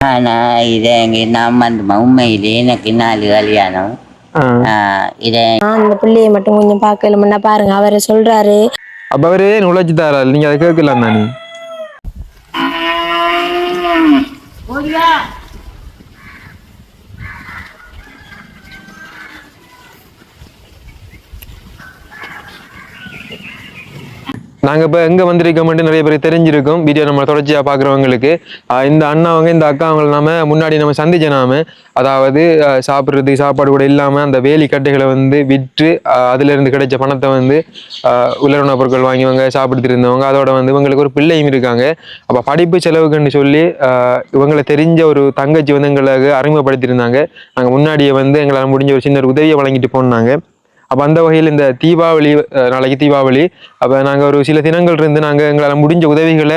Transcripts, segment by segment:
ஆனா இதை நான் வந்து உண்மையிலே எனக்கு 4 கல்யாணம். இதை அந்த பிள்ளைய மட்டும் கொஞ்சம் பார்க்கலும்னா பாருங்க, அவரை சொல்றாரு. அப்ப அவரு உழைச்சி தராரு, நீங்க அதை கேட்கலாம் தானே. நாங்கள் இப்போ எங்கே வந்திருக்கோம்ட்டு நிறைய பேர் தெரிஞ்சிருக்கும். வீடியோ நம்ம தொடர்ச்சியாக பார்க்குறவங்களுக்கு இந்த அண்ணாவங்க இந்த அக்கா அவங்களை நம்ம முன்னாடி நம்ம சந்திச்சனாம, அதாவது சாப்பிட்றது சாப்பாடு கூட இல்லாமல் அந்த வேலி கட்டைகளை வந்து விற்று அதுலேருந்து கிடைச்ச பணத்தை வந்து உலர்ண பொருட்கள் வாங்கிவங்க சாப்பிட்டு இருந்தவங்க. அதோட வந்து இவங்களுக்கு ஒரு பிள்ளையும் இருக்காங்க. அப்போ படிப்பு செலவுக்குன்னு சொல்லி இவங்களை தெரிஞ்ச ஒரு தங்கச்சி வந்து எங்களுக்கு அறிமுகப்படுத்தியிருந்தாங்க. நாங்கள் முன்னாடியே வந்து எங்களால் முடிஞ்ச ஒரு சின்ன உதவியை வழங்கிட்டு போனாங்க. அப்போ அந்த வகையில் இந்த தீபாவளி, நாளைக்கு தீபாவளி, அப்போ நாங்கள் ஒரு சில தினங்கள் இருந்து நாங்கள் எங்களால் முடிஞ்ச உதவிகளை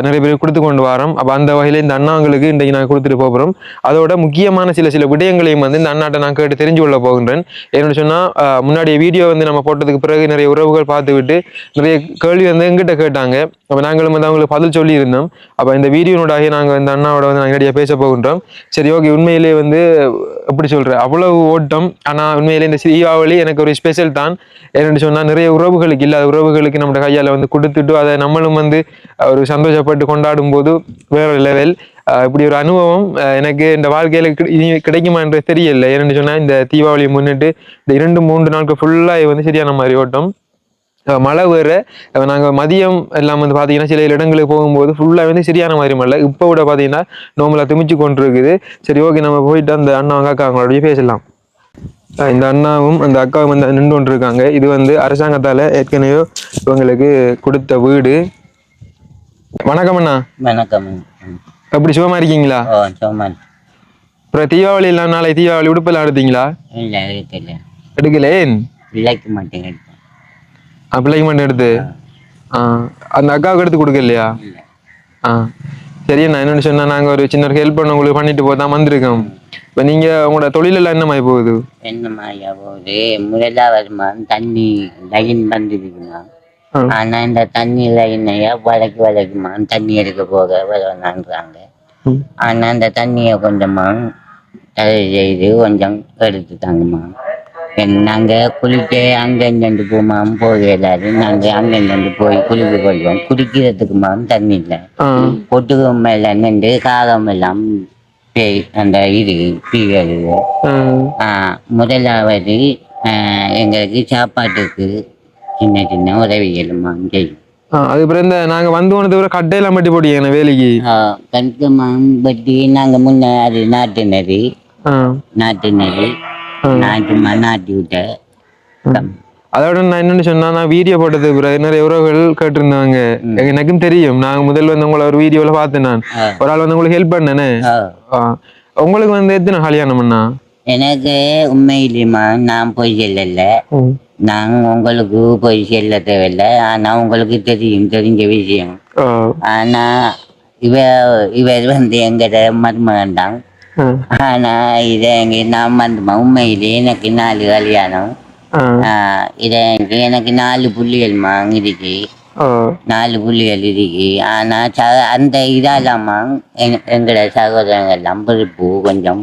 நிறைய பேர் கொடுத்து கொண்டு வரோம். அப்போ அந்த வகையில் இந்த அண்ணாங்களுக்கு இன்றைக்கு நாங்கள் கொடுத்துட்டு போகிறோம். அதோட முக்கியமான சில விடயங்களையும் வந்து இந்த அண்ணாட்ட நான் கேட்டு தெரிஞ்சு கொள்ள போகின்றேன். என்னென்னு சொன்னால், முன்னாடிய வீடியோ வந்து நம்ம போட்டதுக்கு பிறகு நிறைய உறவுகள் பார்த்து விட்டு நிறைய கேள்வி வந்து எங்கிட்ட கேட்டாங்க. அப்போ நாங்களும் வந்து அவங்களுக்கு பதில் சொல்லி இருந்தோம். அப்போ இந்த வீடியோனோடாக நாங்கள் இந்த அண்ணாவோட வந்து நாங்கள் நிறைய பேச போகின்றோம். சரி, ஓகே. உண்மையிலேயே வந்து எப்படி சொல்கிறேன், அவ்வளவு ஓட்டம். ஆனால் உண்மையிலே இந்த தீபாவளி எனக்கு ஒரு ஸ்பெஷல் தான். என்னென்னு சொன்னால், நிறைய உறவுகளுக்கு இல்லாத உறவுகளுக்கு நம்ம கையால் வந்து கொடுத்துட்டு அதை நம்மளும் வந்து ஒரு சந்தோஷப்பட்டு கொண்டாடும் போது வேற லெவல். இப்படி ஒரு அனுபவம் எனக்கு இந்த வாழ்க்கையில இனி கிடைக்குமா என்று தெரியல. ஏன்னு சொன்னா, இந்த தீபாவளியை முன்னிட்டு இந்த 2-3 நாட்கள் ஃபுல்லா வந்து சரியான மாதிரி ஓட்டம். மழை வேற. நாங்கள் மதியம் எல்லாம் வந்து பார்த்தீங்கன்னா சில இடங்களுக்கு போகும்போது ஃபுல்லாக வந்து சரியான மாதிரி மழை. இப்போ விட பார்த்தீங்கன்னா நோம்பலா திமிச்சு கொண்டு இருக்குது. சரி, ஓகே, நம்ம போயிட்டு அந்த அண்ணா அக்கா அவங்களோடய பேசலாம். இந்த அண்ணாவும் அந்த அக்காவும் வந்து நின்று கொண்டு இருக்காங்க. இது வந்து அரசாங்கத்தால் ஏற்கனவே இவங்களுக்கு கொடுத்த வீடு. வணக்கம் அண்ணா. வணக்கம். எப்படி சுகமா இருக்கீங்களா? அப்புறம் தீபாவளி எல்லாம் நாளைக்கு தீபாவளி உடுப்பெல்லாம் எடுத்தீங்களா? எடுக்கல. ஏன்? பிள்ளைக்கு மட்டும் எடுத்து அந்த அக்காவுக்கு எடுத்து கொடுக்கலையா? சரி அண்ணா, என்னன்னு சொன்னா, நாங்க ஒரு சின்ன ஹெல்ப் பண்ண உங்களுக்கு பண்ணிட்டு போதான் வந்திருக்கோம். இப்ப நீங்க உங்களோட தொழிலெல்லாம் என்ன மாதிரி போகுது? என்ன மாதிரியா போகுது? முதலாவது தண்ணி லைன் வந்துருக்குமா. ஆனா இந்த தண்ணி லைனையா வளைக்குமா தண்ணி எடுக்க போக வரலான்றாங்க. ஆனா இந்த தண்ணியை கொஞ்சமா தடை செய்து கொஞ்சம் எடுத்துட்டாங்கம்மா. நாங்க குளிக்க அங்கெங்கண்டு போமாம் போகலாது. நாங்க அங்கெங்கண்டு போய் குளிக்க கொள்வோம். குடிக்கிறதுக்குமா தண்ணி இல்லை. பொட்டுக்கு மேல நின்று காகம் எல்லாம் அந்த இது பீவது. முதலாவது எங்களுக்கு சாப்பாட்டுக்கு சின்ன சின்ன உதவிகளுமா செய்யும். அதுக்கப்புறம் இந்த நாங்க வந்து போனது கட்டையெல்லாம் பட்டி போட்டீங்க வேலைக்கு. கட்டுமா பட்டி நாங்க முன்ன அது நாட்டு நெறி நாட்டி விட்ட. அதோட நான் என்னன்னு சொன்னா, நான் வீடியோ போட்டதுக்கு பிறகு நிறைய உறவுகள் கேட்டிருந்தாங்க. எனக்கும் தெரியும். நாங்க முதல்ல வந்து உங்களை ஒரு வீடியோல பார்த்தேன். நான் ஒரு ஆள் வந்து உங்களுக்கு ஹெல்ப் பண்ணேனே. உங்களுக்கு வந்து எத்தனை கல்யாணம் பண்ணா? எனக்கு உண்மையிலுமா நான் போய் செல்லல. நான் உங்களுக்கு போய் செல்ல தேவையில்லை. ஆனா உங்களுக்கு தெரிஞ்ச விஷயம். ஆனா இவர் வந்து எங்கிட்ட மருமகன் தான். ஆனா இதை நான் வந்து உண்மையிலே எனக்கு 4 கல்யாணம். இதை எனக்கு 4 புள்ளிகள் இருக்கு. 4 புள்ளிகள் இருக்கு. ஆனா அந்த இதாலாமா எங்களோட சகோதரங்கள் எல்லாம் பொறுப்பு கொஞ்சம்.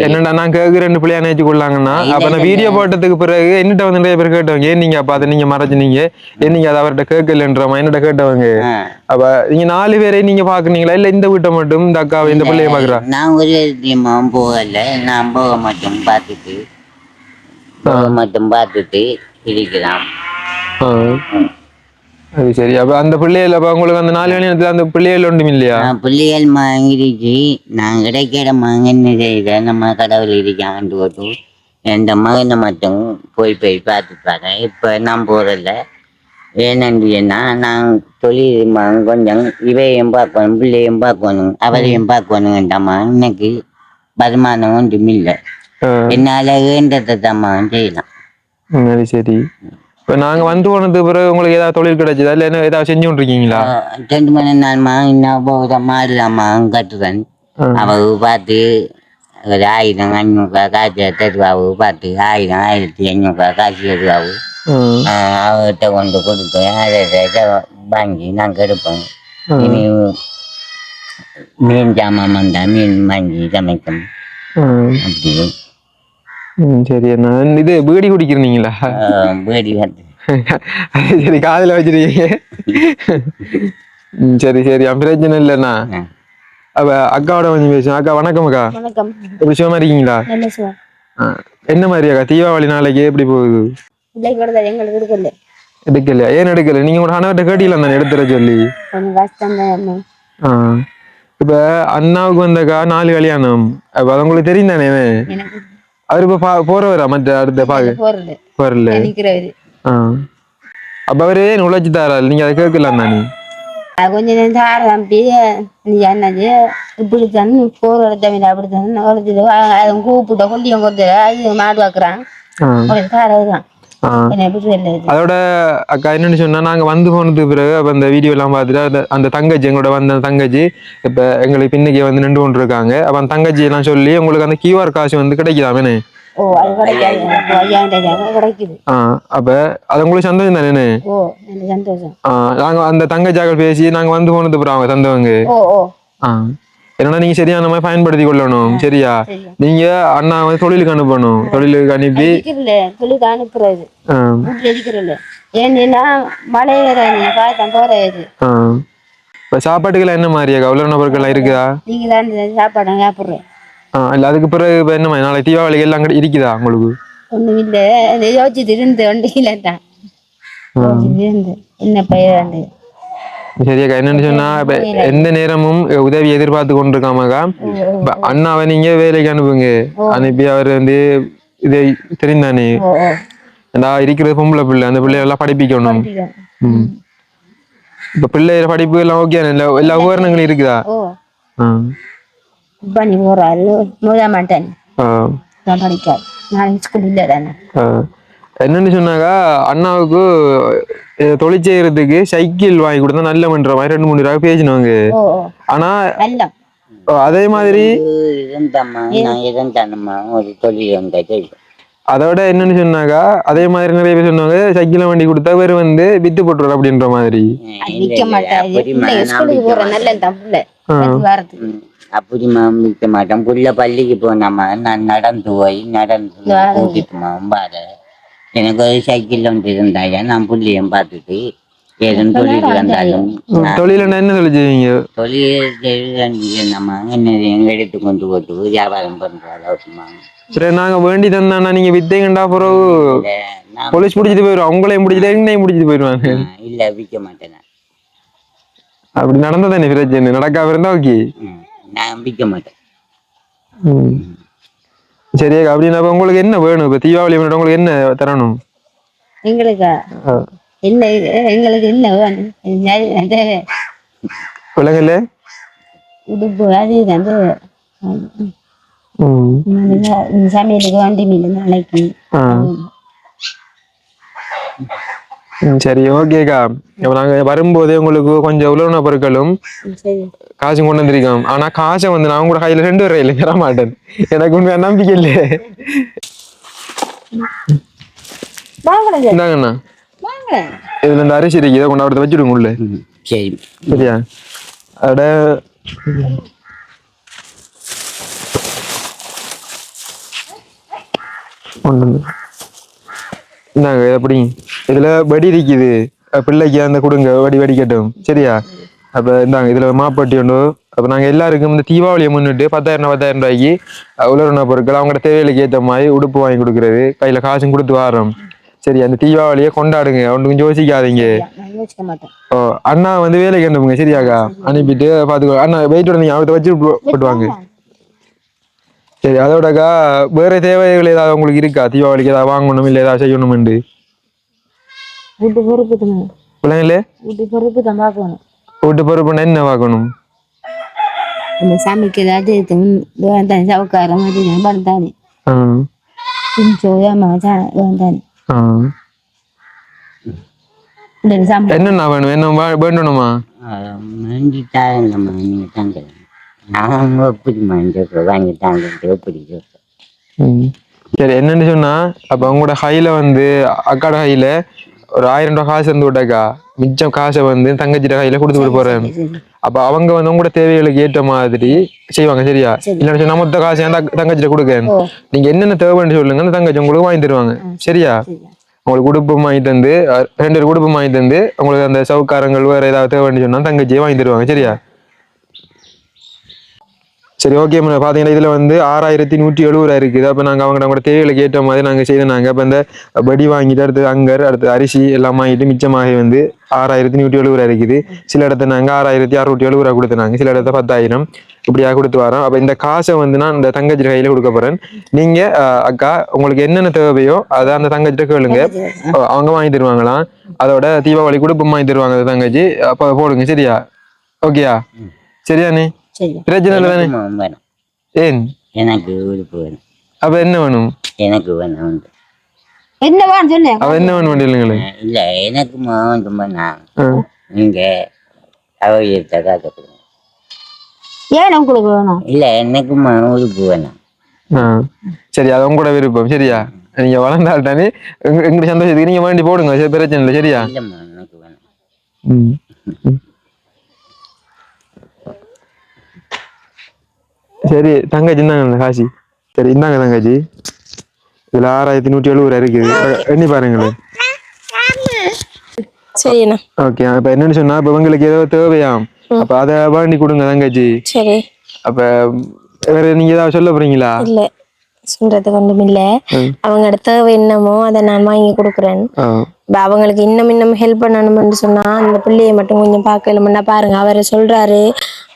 என்னடா நான் கேக்குறேன் பிள்ளையா நினைச்சு கொள்ளாங்கன்னா, அப்ப நான் வீடியோ போட்டதுக்கு பிறகு என்னட்ட வந்து நிறைய பேர் கேட்டவங்க, ஏன் நீங்க அப்ப அதை நீங்க மறைச்சினீங்க, ஏன் நீங்க அதை அவர்கிட்ட கேட்கலன்றமா என்னட்ட கேட்டவங்க. அப்ப நீங்க 4 பேரை நீங்க பாக்குறீங்களா, இல்ல இந்த வீட்டை மட்டும் இந்த அக்காவை இந்த பிள்ளைய பாக்குறா? நான் ஒரு போகல. நான் போக மட்டும் பார்த்துட்டு இருக்கிறான். அது சரி. அப்ப அந்த பிள்ளைகள் அப்ப உங்களுக்கு அந்த 4 நேரத்துல அந்த பிள்ளைகள் ஒன்றும் இல்லையா? பிள்ளைகள் இருக்கு. நான் கிடைக்கிற என்ன செய்த நம்ம கடவுள் இருக்காங்கன்னு போட்டு எந்த மகனை மட்டும் போய் பார்த்துப்பாங்க. இப்ப நான் போறதில்ல. ஏன்னா நான் தொழில் கொஞ்சம் இவையும் பார்க்கணும், பிள்ளையும் பார்க்கணும், அவரையும் பார்க்கணுங்கண்டாமா. இன்னைக்கு வருமானம் ஒன்றும் இல்லை. என்னால வேண்டதை தான் செய்யலாம். சரி. இப்ப நாங்க வந்து போனது பிறகு உங்களுக்கு ஏதாவது தொழில் கிடைச்சதா, இல்ல என்ன ஏதாவது செஞ்சு கொண்டிருக்கீங்களா? 2 மணி நேரமா இன்னும் மாடுதாம்மா கட்டுறேன். அவ பார்த்து ஒரு 1000-500 காசு தருவாவு. பார்த்து 1000-1500 காசு தருவாவு. அவர்கிட்ட கொண்டு கொடுத்து அதை வாங்கி நாங்கள் எடுப்போம். இனி மீன் ஜாமான் வந்தால் மீன் வாங்கி சமைக்கும் அப்படி. சரி அண்ணா இது பீடி குடிக்கிறீங்களா? பீடி வந்து சரி காதில் வச்சிருக்கீங்க. சரி சரி பிரச்சனை இல்லைண்ணா. அப்ப அக்காவோட கொஞ்சம் பேசுவோம். அக்கா வணக்கம். அக்கா வணக்கம். எப்படி சுகமா இருக்கீங்களா? என்ன மாதிரி அக்கா தீபாவளி நாளைக்கு எப்படி போகுது? எங்களுக்கு எடுக்கல. எடுக்கல? ஏன் எடுக்கல? நீங்க உங்க அண்ணாவிட்ட கேட்டீங்களா நான் எடுத்துற சொல்லி? இப்ப அண்ணாவுக்கு வந்தக்கா 4 கல்யாணம். அப்ப அது உங்களுக்கு தெரியும் தானே? அவரு இப்ப போறவரா மற்ற அடுத்த போறல? அப்ப அவரு உழைச்சு தாரா? நீங்க அதை கேட்கலாம் தானே? கொஞ்ச நேரம் ஆரம்பி நீ என்னது இப்படித்தான் போற இடத்த அப்படித்தான் கூப்பிட்ட கொண்டியும் கொடுத்து அது மாடு வாக்குறான். அதோட அக்கா என்னன்னு சொன்னா நாங்க வந்து போனதுக்கு பிறகு அப்ப அந்த வீடியோ எல்லாம் பார்த்துட்டு அந்த தங்கச்சி எங்களோட வந்த தங்கச்சி இப்ப எங்களுக்கு பின்னைக்கு வந்து நின்று கொண்டு இருக்காங்க. அப்ப அந்த தங்கச்சி எல்லாம் சொல்லி உங்களுக்கு அந்த QR காசு வந்து கிடைக்குதாமே? அப்ப அது உங்களுக்கு சந்தோஷம் தானே? நாங்க அந்த தங்கச்சாக்கள் பேசி நாங்க வந்து போனது அப்புறம் அவங்க தந்தவங்க என்னன்னா நீங்க சரியான மாதிரி பயன்படுத்தி கொள்ளணும். சரியா? நீங்க அண்ணா வந்து தொழிலுக்கு அனுப்பணும். தொழிலுக்கு அனுப்பி அனுப்புறது ஏன்னா மழை இப்ப சாப்பாட்டுக்கெல்லாம் என்ன மாதிரியா உலர்ண பொருட்கள் இருக்குதா? நீங்க தான் சாப்பாடு சாப்பிடுறேன். இல்ல அதுக்கு பிறகு இப்ப என்ன மாதிரி நாளைக்கு தீபாவளிக்கு எல்லாம் இருக்குதா உங்களுக்கு? ஒண்ணும் இல்ல யோசிச்சுட்டு இருந்து வண்டியில தான் என்ன பயிர். சரியாக்கா என்னன்னு சொன்னா இப்ப எந்த நேரமும் உதவி எதிர்பார்த்து கொண்டிருக்காமக்கா அண்ணாவை நீங்க வேலைக்கு அனுப்புங்க. அனுப்பி அவர் வந்து இதை தெரிந்தானே இருக்கிறது பொம்பளை பிள்ளை. அந்த பிள்ளை எல்லாம் படிப்பிக்கணும். இப்ப பிள்ளை படிப்பு எல்லாம் ஓகே எல்லா உபகரணங்களும் இருக்குதா? என்னன்னு சொன்னாக்கா அண்ணாவுக்கு தொழில் செய்யறதுக்கு சைக்கிள் வாங்கி கொடுத்தா நல்ல மன்ற மாதிரி 2-3 ரூபாய் பேசினவங்க. ஆனா அதே மாதிரி அதோட என்னன்னு சொன்னாக்கா அதே மாதிரி நிறைய பேர் சொன்னாங்க சைக்கிள் வண்டி கொடுத்தா பேர் வந்து வித்து போட்டுரு அப்படின்ற மாதிரி. அப்படி விற்க மாட்டோம். புள்ள பள்ளிக்கு போனாமா நான் நடந்து போய் நடந்து கூட்டிட்டு பாரு எனக்கு ஒரு சைக்கிள் ஒன்று இருந்தாயா நான் புள்ளியும் பார்த்துட்டு ஏதும் தொழில் வந்தாலும் தொழில் என்ன சொல்லிச்சுவீங்க? தொழில் நம்ம என்ன எங்க எடுத்து கொண்டு போட்டு வியாபாரம் பண்றோம். சரி நாங்க வேண்டி தந்தாண்ணா நீங்க வித்தீங்கண்டா பிறகு போலீஸ் பிடிச்சிட்டு போயிடுவோம். அவங்களையும் பிடிச்சிட்டு என்னையும் பிடிச்சிட்டு போயிடுவாங்க. இல்ல விற்க மாட்டேன். அப்படி நடந்ததானே பிரச்சனை? நடக்காம இருந்தா ஓகே. நான் விற்க மாட்டேன். சரியா? அப்படின்னா உங்களுக்கு என்ன வேணும்? இப்ப தீபாவளி உங்களுக்கு என்ன தரணும்? எங்களுக்கு என்ன எங்களுக்கு என்ன வேணும்? விலங்குல உடுப்பு அது வந்து சமையலுக்கு வண்டி மீன் நாளைக்கு. சரி ஓகேக்கா. இப்ப நாங்க வரும்போதே உங்களுக்கு கொஞ்சம் உலர்ண பொருட்களும் காசு கொண்டு வந்திருக்கோம். ஆனா காசை வந்து நான் கூட கையில 2 வரையில தர மாட்டேன். எனக்கு உண்மையா நம்பிக்கை இல்லை. இந்தாங்கண்ணா இதுல இந்த அரிசி இருக்கு. இதை கொண்டு அவர்த்த வச்சுடுங்க உள்ள. சரியா? அட இந்தாங்க எப்படி இதுல வடி இருக்குது. பிள்ளைக்கு அந்த கொடுங்க வடி வடிக்கட்டும். சரியா? அப்ப இந்தாங்க இதுல மாப்பட்டி உண்டு. அப்ப நாங்க எல்லாருக்கும் இந்த தீபாவளியை முன்னிட்டு 10,000 ரூபாய்க்கு உலர்ண பொருட்கள் அவங்களோட தேவைகளுக்கு ஏற்ற மாதிரி உடுப்பு வாங்கி கொடுக்கறது கையில காசும் கொடுத்து வரோம். சரி அந்த தீபாவளியை கொண்டாடுங்க. ஒன்றும் யோசிக்காதீங்க. ஓ அண்ணா வந்து வேலைக்கு அனுப்புங்க. சரியாக்கா? அனுப்பிட்டு பாத்துக்கோ. அண்ணா வெயிட் நீங்க அவர்கிட்ட வச்சு போட்டுவாங்க. சரி அதோடக்கா வேற தேவைகள் ஏதாவது உங்களுக்கு இருக்கா? தீபாவளிக்கு ஏதாவது வாங்கணும் இல்ல ஏதாவது செய்யணும்ண்டு? பிள்ளைங்களே வீட்டு பொறுப்புன்னா என்ன பார்க்கணும்? சாமிக்கு ஏதாவது சவுக்காரம் பண்ணானே என்னண்ணா வேணும்? என்ன வேண்டணுமா? சரி என்னன்னு சொன்னா அப்ப உங்களோட கையில வந்து அக்காட கையில ஒரு 1000 ரூபாய் காசு இருந்து விட்டாக்கா மிச்சம் காசை வந்து தங்கச்சிட்ட கையில கொடுத்து போறேன். அப்ப அவங்க வந்து உங்களோட தேவைகளுக்கு ஏற்ற மாதிரி செய்வாங்க. சரியா? இல்லைன்னு சொன்னா மொத்த காசு தங்கச்சிட்ட கொடுக்கேன், நீங்க என்னென்ன தேவைன்னு சொல்லுங்க, அந்த தங்கச்சி உங்களுக்கு வாங்கி தருவாங்க. சரியா? உங்களுக்கு உடுப்பு வாங்கி தந்து 2 உடுப்பு வாங்கி தந்து உங்களுக்கு அந்த சவுக்காரங்கள் வேற ஏதாவது தேவைன்னு சொன்னா தங்கச்சியே வாங்கி தருவாங்க. சரியா? சரி, ஓகே. பாத்தீங்கன்னா இதுல வந்து 6170 இருக்குது. அப்ப நாங்க அவங்களோட தேவைகளுக்கு ஏற்ற மாதிரி நாங்க செய்தாங்க. அப்ப இந்த படி வாங்கிட்டு அடுத்து அங்கர் அடுத்து அரிசி எல்லாம் வாங்கிட்டு மிச்சமாக வந்து 6170 இருக்குது. சில இடத்த நாங்க 6670 கொடுத்துனாங்க, சில இடத்த 10,000 இப்படியா கொடுத்து வரோம். அப்ப இந்த காசை வந்து நான் இந்த தங்கச்சி கையில கொடுக்க போறேன். நீங்க அக்கா உங்களுக்கு என்னென்ன தேவையோ அதை அந்த தங்கச்சிட்ட கேளுங்க, அவங்க வாங்கி தருவாங்களாம். அதோட தீபாவளி கொடுப்பு வாங்கி தருவாங்க அந்த தங்கச்சி. அப்ப போடுங்க. சரியா? ஓகேயா? சரியா? நீ பிரச்சனை இல்லை தானே? ஏன் எனக்கு உடுப்பு வேணும். அப்ப என்ன வேணும்? எனக்கு வேணும். என்ன வேணும் சொல்லு. அவ என்ன வேணும் இல்லைங்களே? இல்ல எனக்கு வேணும். நீங்க அவர்கிட்ட காக்கப்படுங்க. ஏன் உங்களுக்கு வேணும்? இல்ல எனக்கு உடுப்பு வேணும். சரி, அது உங்களோட விருப்பம். சரியா? நீங்க வளர்ந்தால் தானே எங்க சந்தோஷத்துக்கு நீங்க வேண்டி போடுங்க. சரி, பிரச்சனை இல்லை. சரியா? இல்லம்மா எனக்கு வேணும். சரி தங்கச்சி இந்தாங்க காசி. சரி இந்தாங்க தங்கச்சி, இதுல 6170 இருக்குது, எண்ணி பாருங்களேன். சரிண்ணா. ஓகே. இப்ப என்னன்னு சொன்னா இப்ப உங்களுக்கு ஏதோ தேவையாம், அப்ப அதை வாங்கி கொடுங்க தங்கச்சி. சரி. அப்ப வேற நீங்க ஏதாவது சொல்ல போறீங்களா? இல்ல, சொல்றதுக்கு ஒன்றும் இல்ல. அவங்க தேவை என்னமோ அதை நான் வாங்கி கொடுக்குறேன். அவங்களுக்கு இன்னும் ஹெல்ப் பண்ணணும்னு சொன்னா அந்த பிள்ளைய மட்டும் கொஞ்சம் பார்க்கலும்னா பாருங்க. அவர் சொல்றாரு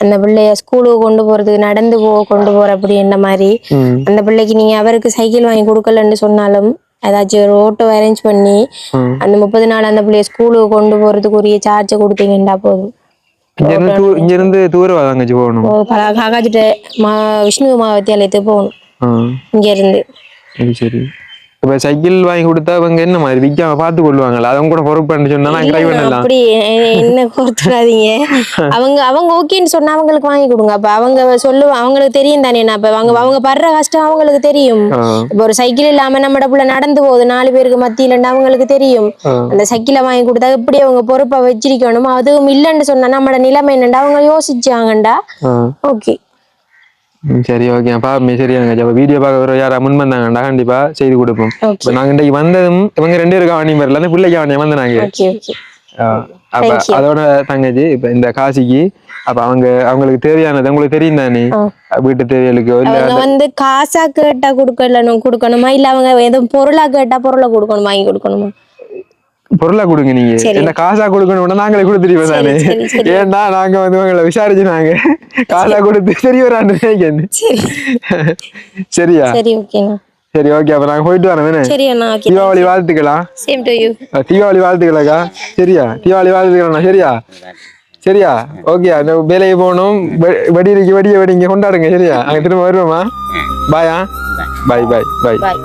அந்த பிள்ளைய ஸ்கூலுக்கு கொண்டு போறதுக்கு நடந்து கொண்டு போற அப்படி என்ன மாதிரி அந்த பிள்ளைக்கு நீங்க அவருக்கு சைக்கிள் வாங்கி கொடுக்கலன்னு சொன்னாலும் ஏதாச்சும் ஒரு ஓட்டோ அரேஞ்ச் பண்ணி அந்த 30 நாள் அந்த பிள்ளைய ஸ்கூலுக்கு கொண்டு போறதுக்குரிய சார்ஜை கொடுத்தீங்கன்னா போதும். இங்க இருந்து தூரம் தங்கச்சி போகணும். காக்காச்சிட்ட விஷ்ணு மகாவித்தியாலயத்துக்கு போகணும் இங்க இருந்து. சரி. இப்ப சைக்கிள் வாங்கி கொடுத்தா அவங்க என்ன மாதிரி விற்காம பார்த்து கொள்வாங்களா? அவங்க கூட பொறுப்புன்னு சொன்னா நான் ட்ரை பண்ணலாம். அப்படி என்ன கொடுத்துடாதீங்க. அவங்க ஓகேன்னு சொன்னா அவங்களுக்கு வாங்கி கொடுங்க. அப்ப அவங்க சொல்லுவாங்க, அவங்களுக்கு தெரியும் தானே. அப்ப அவங்க படுற கஷ்டம் அவங்களுக்கு தெரியும். இப்ப ஒரு சைக்கிள் இல்லாம நம்ம புள்ள நடந்து போகுது 4 பேருக்கு மத்தியில அவங்களுக்கு தெரியும். அந்த சைக்கிளை வாங்கி கொடுத்தா எப்படி அவங்க பொறுப்பா வச்சிருக்கணும், அதுவும் இல்லைன்னு சொன்னா நம்மளோட நிலைமை என்னண்டா அவங்க யோசிச்சாங்கண்டா. ஓகே. சரி, ஓகே. பாப்பமே. சரியாங்க. வீடியோ பார்க்க யாரா முன் வந்தாங்கண்டா கண்டிப்பா செய்து கொடுப்போம். நாங்க இன்றைக்கு வந்ததும் இவங்க 2 பேருக்கு அவனி வரல, அந்த பிள்ளைக்கு அவனி வந்தாங்க. அப்ப அதோட தங்கச்சி இப்ப இந்த காசிக்கு அப்ப அவங்களுக்கு தேவையானது உங்களுக்கு தெரியும் தானே, வீட்டு தேவைகளுக்கு இல்ல வந்து காசா கேட்டா கொடுக்கணுமா, இல்ல அவங்க எதுவும் பொருளா கேட்டா பொருளை கொடுக்கணுமா, வாங்கி கொடுக்கணுமா? பொருளா கொடுங்க. நீங்க என்ன காசா கொடுக்கணும் நாங்களே கொடுத்துருவோம் தானே. ஏன்னா நாங்க வந்து உங்களை விசாரிச்சு நாங்க காசா கொடுத்து சரி வரான்னு. சரியா? சரி, ஓகேண்ணா. சரி, ஓகே. அப்ப நாங்க போயிட்டு வரோம். தீபாவளி வாழ்த்துக்கலாம். தீபாவளி வாழ்த்துக்கலாக்கா. சரியா? தீபாவளி வாழ்த்துக்கலாம். சரியா? சரியா? ஓகே. அந்த வேலைக்கு போகணும், வெடிய வெடிங்க கொண்டாடுங்க. சரியா? அங்க திரும்ப வருவோமா? பாயா? பாய் பாய் பாய்.